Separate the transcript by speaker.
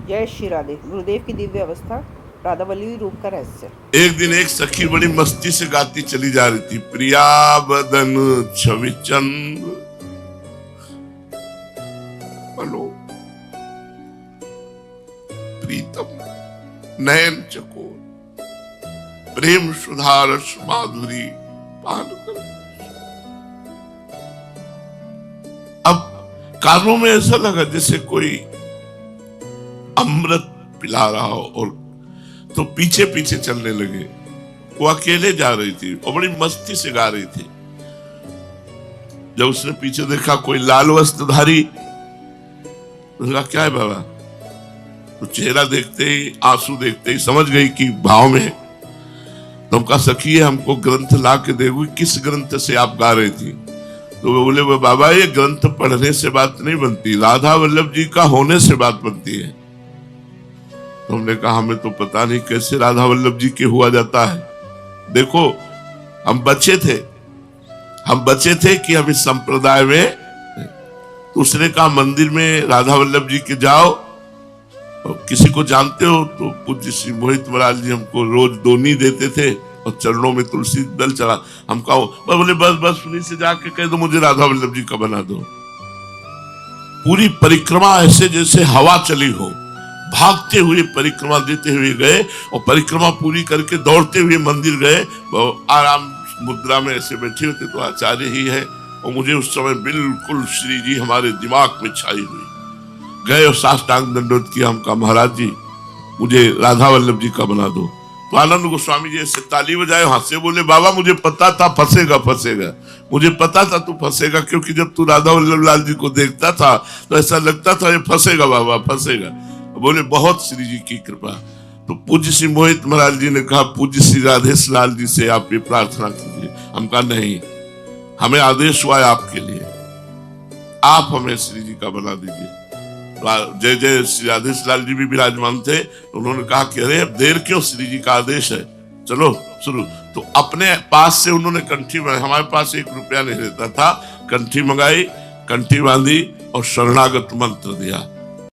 Speaker 1: जय श्री राधे। गुरुदेव की दिव्य अवस्था, राधावल्ली रूप का रहस्य।
Speaker 2: एक दिन एक सखी बड़ी मस्ती से गाती चली जा रही थी, प्रिया बदन छवि चंद बलो प्रीतम नयन चकोर प्रेम सुधारस माधुरी पान कर। अब कानों में ऐसा लगा जैसे कोई अमृत पिला रहा हो, और तो पीछे पीछे चलने लगे। वो अकेले जा रही थी और बड़ी मस्ती से गा रही थी। जब उसने पीछे देखा कोई लाल वस्त्रधारी, उसने कहा क्या है बाबा? तो चेहरा देखते ही, आंसू देखते ही समझ गई कि भाव में है। तो हमका सखी है, हमको ग्रंथ ला के देगी। किस ग्रंथ से आप गा रही थी? तो वो बोले वो बाबा ये ग्रंथ पढ़ने से बात नहीं बनती, राधा वल्लभ जी का होने से बात बनती है। तो हमने कहा हमें तो पता नहीं कैसे राधा वल्लभ जी के हुआ जाता है। देखो हम बच्चे थे कि हम इस संप्रदाय में। तो उसने कहा मंदिर में राधा वल्लभ जी के जाओ, और किसी को जानते हो तो पूज्य श्री मोहित महाराज जी हमको रोज दोनी देते थे और चरणों में तुलसी दल चढ़ा। हम कहा बोले बस उन्हीं से जाके कह दो मुझे राधा वल्लभ जी का बना दो। पूरी परिक्रमा ऐसे जैसे हवा चली हो, भागते हुए परिक्रमा देते हुए गए, और परिक्रमा पूरी करके दौड़ते हुए मंदिर गए। आराम मुद्रा में ऐसे बैठे होते तो आचार्य ही है, और मुझे उस समय बिल्कुल श्री जी हमारे दिमाग में छाई हुई। गए और साष्टांग दंडोत किया। हम कहा महाराज जी मुझे राधा वल्लभ जी का बना दो। तो आनंद गोस्वामी जी ऐसे ताली बजाए, हाथ से बोले बाबा मुझे पता था फंसेगा, मुझे पता था तू फंसेगा, क्योंकि जब तू राधा वल्लभ लाल जी को देखता था तो ऐसा लगता था ये फंसेगा बाबा फंसेगा। बोले बहुत श्री जी की कृपा। तो पूज्य श्री मोहित महाराज जी ने कहा पूज्य श्री राधेश लाल जी से आप ये प्रार्थना कीजिए। हम कहा नहीं, हमें आदेश हुआ है आपके लिए, आप हमें श्री जी का बना दीजिए। जय जय श्री राधेश लाल जी भी विराजमान थे। उन्होंने कहा कि अरे अब देर क्यों, श्री जी का आदेश है, चलो शुरू। तो अपने पास से उन्होंने कंठी मंगाई, हमारे पास 1 रुपया नहीं रहता था। कंठी मंगाई, कंठी बांधी और शरणागत मंत्र दिया।